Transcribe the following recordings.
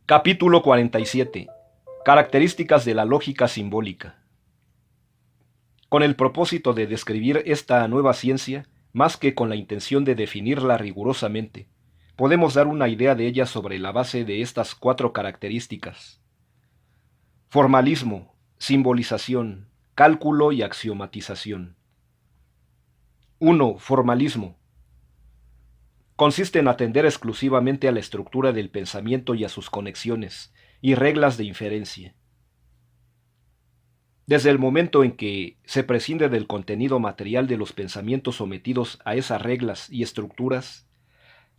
Capítulo 47. Características de la lógica simbólica. Con el propósito de describir esta nueva ciencia, más que con la intención de definirla rigurosamente, podemos dar una idea de ella sobre la base de estas 4 características. Formalismo, simbolización, cálculo y axiomatización. 1. Formalismo. Consiste en atender exclusivamente a la estructura del pensamiento y a sus conexiones y reglas de inferencia. Desde el momento en que se prescinde del contenido material de los pensamientos sometidos a esas reglas y estructuras,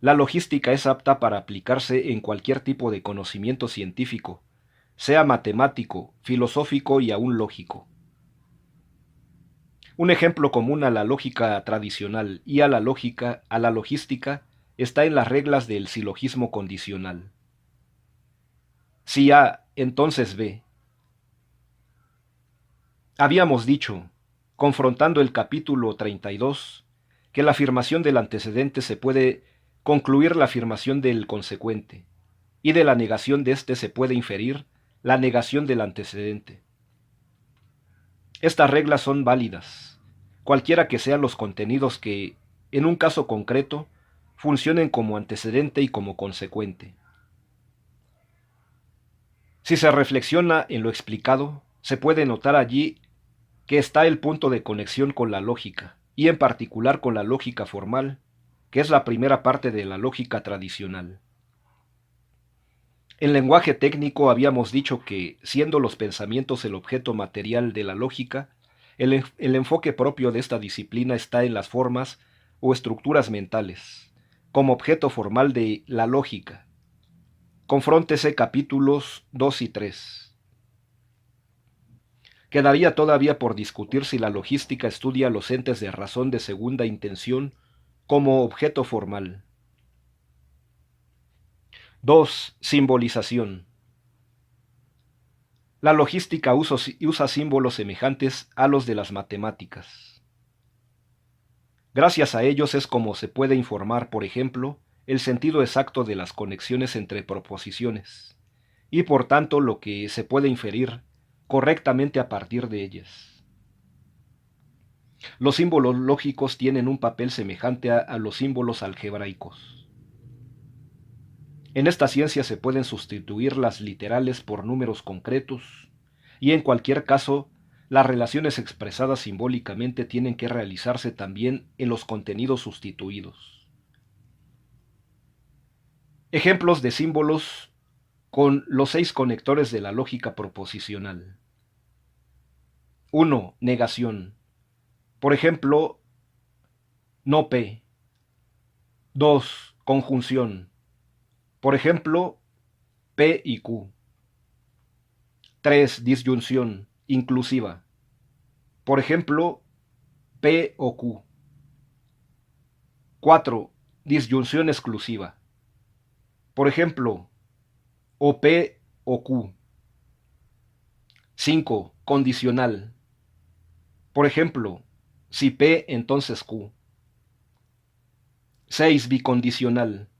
la logística es apta para aplicarse en cualquier tipo de conocimiento científico, sea matemático, filosófico y aún lógico. Un ejemplo común a la lógica tradicional y a la logística, está en las reglas del silogismo condicional. Si A, entonces B. Habíamos dicho, confrontando el capítulo 32, que la afirmación del antecedente se puede concluir la afirmación del consecuente, y de la negación de éste se puede inferir la negación del antecedente. Estas reglas son válidas, cualquiera que sean los contenidos que, en un caso concreto, funcionen como antecedente y como consecuente. Si se reflexiona en lo explicado, se puede notar allí que está el punto de conexión con la lógica, y en particular con la lógica formal, que es la primera parte de la lógica tradicional. En lenguaje técnico habíamos dicho que, siendo los pensamientos el objeto material de la lógica, el enfoque propio de esta disciplina está en las formas o estructuras mentales, como objeto formal de la lógica. Confróntese capítulos 2 y 3. Quedaría todavía por discutir si la logística estudia los entes de razón de segunda intención como objeto formal. 2. Simbolización. La logística usa símbolos semejantes a los de las matemáticas. Gracias a ellos es como se puede informar, por ejemplo, el sentido exacto de las conexiones entre proposiciones, y por tanto lo que se puede inferir correctamente a partir de ellas. Los símbolos lógicos tienen un papel semejante a los símbolos algebraicos. En esta ciencia se pueden sustituir las literales por números concretos, y en cualquier caso, las relaciones expresadas simbólicamente tienen que realizarse también en los contenidos sustituidos. Ejemplos de símbolos con los 6 conectores de la lógica proposicional. 1. Negación. Por ejemplo, no P. 2. Conjunción. Por ejemplo, P y Q. 3. Disyunción inclusiva. Por ejemplo, P o Q. 4. Disyunción exclusiva. Por ejemplo, o P o Q. 5. Condicional. Por ejemplo, si P entonces Q. 6. Bicondicional.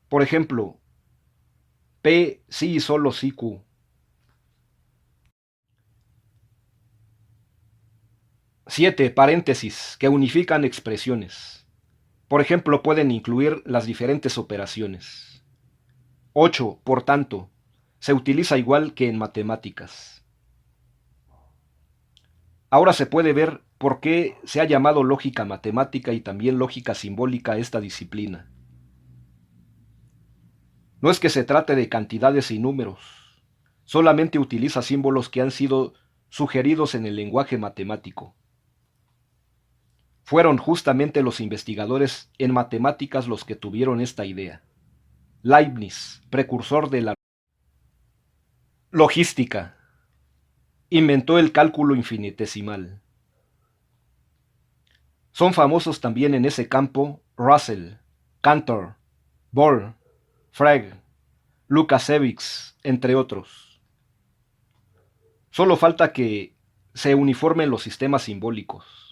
Por ejemplo, P sí y solo si Q. 7. Paréntesis, que unifican expresiones. Por ejemplo, pueden incluir las diferentes operaciones. 8. Por tanto, se utiliza igual que en matemáticas. Ahora se puede ver por qué se ha llamado lógica matemática y también lógica simbólica a esta disciplina. No es que se trate de cantidades y números, solamente utiliza símbolos que han sido sugeridos en el lenguaje matemático. Fueron justamente los investigadores en matemáticas los que tuvieron esta idea. Leibniz, precursor de la logística, inventó el cálculo infinitesimal. Son famosos también en ese campo Russell, Cantor, Bohr, Frege, Lukasiewicz, entre otros. Solo falta que se uniformen los sistemas simbólicos.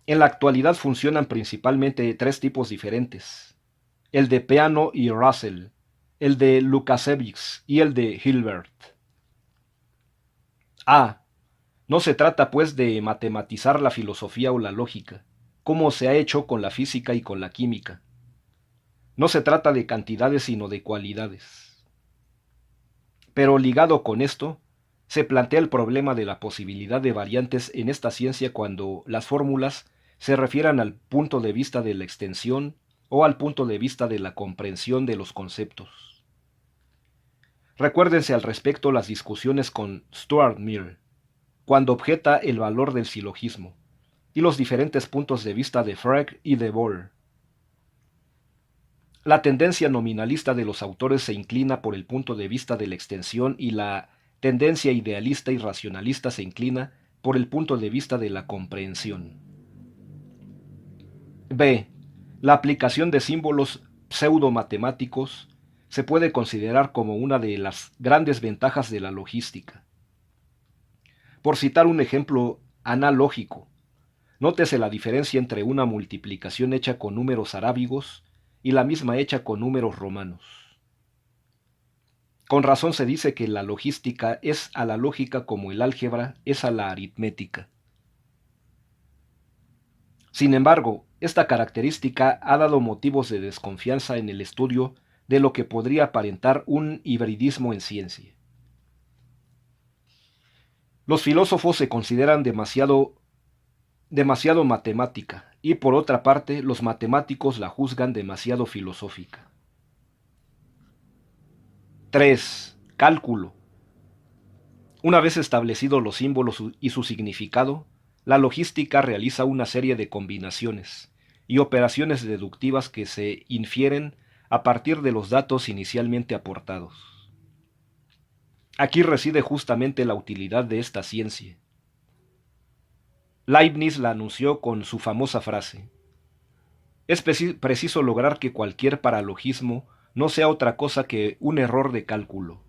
En la actualidad funcionan principalmente 3 tipos diferentes: el de Peano y Russell, el de Lukasiewicz y el de Hilbert. A. No se trata, pues, de matematizar la filosofía o la lógica, como se ha hecho con la física y con la química. No se trata de cantidades, sino de cualidades. Pero ligado con esto, se plantea el problema de la posibilidad de variantes en esta ciencia cuando las fórmulas se refieran al punto de vista de la extensión o al punto de vista de la comprensión de los conceptos. Recuérdense al respecto las discusiones con Stuart Mill, cuando objeta el valor del silogismo, y los diferentes puntos de vista de Frege y de Bohr. La tendencia nominalista de los autores se inclina por el punto de vista de la extensión y la tendencia idealista y racionalista se inclina por el punto de vista de la comprensión. B. La aplicación de símbolos pseudo-matemáticos se puede considerar como una de las grandes ventajas de la logística. Por citar un ejemplo analógico, nótese la diferencia entre una multiplicación hecha con números arábigos y la misma hecha con números romanos. Con razón se dice que la logística es a la lógica como el álgebra es a la aritmética. Sin embargo, esta característica ha dado motivos de desconfianza en el estudio de lo que podría aparentar un hibridismo en ciencia. Los filósofos se consideran demasiado matemática, y por otra parte los matemáticos la juzgan demasiado filosófica. 3. Cálculo. Una vez establecidos los símbolos y su significado, la logística realiza una serie de combinaciones y operaciones deductivas que se infieren a partir de los datos inicialmente aportados. Aquí reside justamente la utilidad de esta ciencia. Leibniz la anunció con su famosa frase: es preciso lograr que cualquier paralogismo no sea otra cosa que un error de cálculo.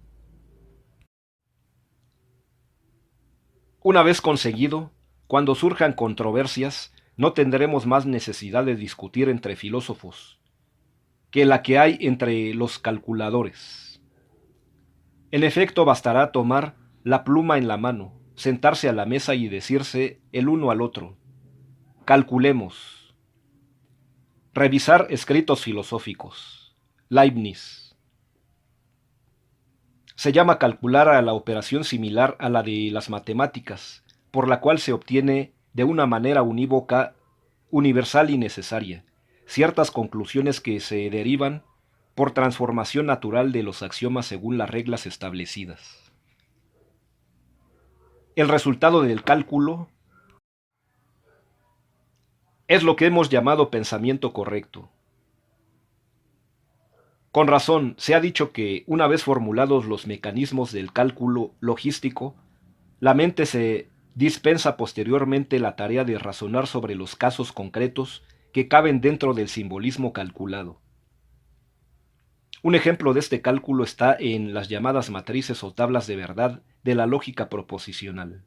Una vez conseguido, cuando surjan controversias, no tendremos más necesidad de discutir entre filósofos que la que hay entre los calculadores. En efecto, bastará tomar la pluma en la mano, sentarse a la mesa y decirse el uno al otro: calculemos. Revisar escritos filosóficos. Leibniz. Se llama calcular a la operación similar a la de las matemáticas, por la cual se obtiene de una manera unívoca, universal y necesaria, ciertas conclusiones que se derivan por transformación natural de los axiomas según las reglas establecidas. El resultado del cálculo es lo que hemos llamado pensamiento correcto. Con razón, se ha dicho que, una vez formulados los mecanismos del cálculo logístico, la mente se dispensa posteriormente la tarea de razonar sobre los casos concretos que caben dentro del simbolismo calculado. Un ejemplo de este cálculo está en las llamadas matrices o tablas de verdad de la lógica proposicional.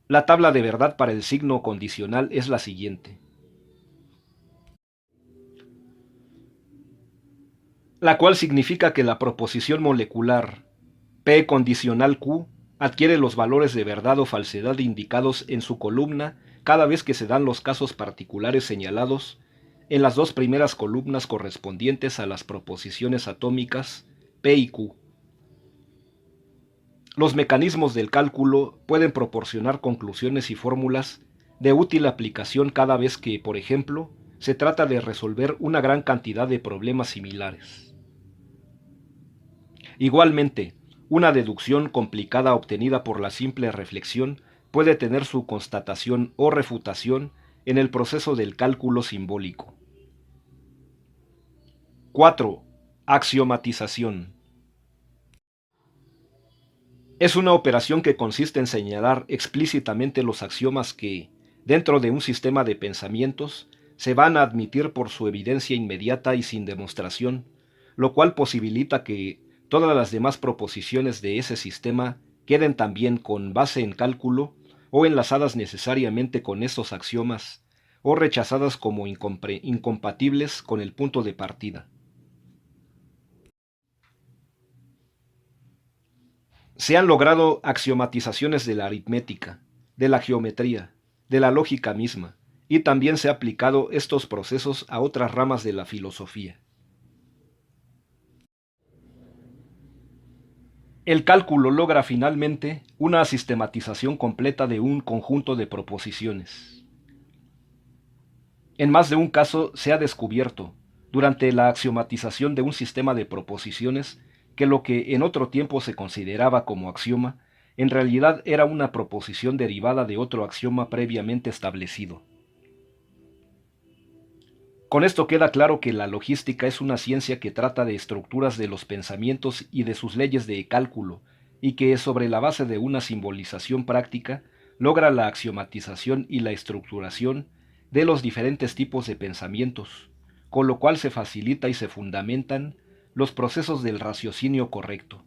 La tabla de verdad para el signo condicional es la siguiente, la cual significa que la proposición molecular P condicional Q adquiere los valores de verdad o falsedad indicados en su columna cada vez que se dan los casos particulares señalados en las dos primeras columnas correspondientes a las proposiciones atómicas P y Q. Los mecanismos del cálculo pueden proporcionar conclusiones y fórmulas de útil aplicación cada vez que, por ejemplo, se trata de resolver una gran cantidad de problemas similares. Igualmente, una deducción complicada obtenida por la simple reflexión puede tener su constatación o refutación en el proceso del cálculo simbólico. 4. Axiomatización. Es una operación que consiste en señalar explícitamente los axiomas que, dentro de un sistema de pensamientos, se van a admitir por su evidencia inmediata y sin demostración, lo cual posibilita que todas las demás proposiciones de ese sistema queden también con base en cálculo o enlazadas necesariamente con estos axiomas, o rechazadas como incompatibles con el punto de partida. Se han logrado axiomatizaciones de la aritmética, de la geometría, de la lógica misma, y también se han aplicado estos procesos a otras ramas de la filosofía. El cálculo logra finalmente una sistematización completa de un conjunto de proposiciones. En más de un caso se ha descubierto, durante la axiomatización de un sistema de proposiciones, que lo que en otro tiempo se consideraba como axioma, en realidad era una proposición derivada de otro axioma previamente establecido. Con esto queda claro que la logística es una ciencia que trata de estructuras de los pensamientos y de sus leyes de cálculo, y que sobre la base de una simbolización práctica logra la axiomatización y la estructuración de los diferentes tipos de pensamientos, con lo cual se facilita y se fundamentan los procesos del raciocinio correcto.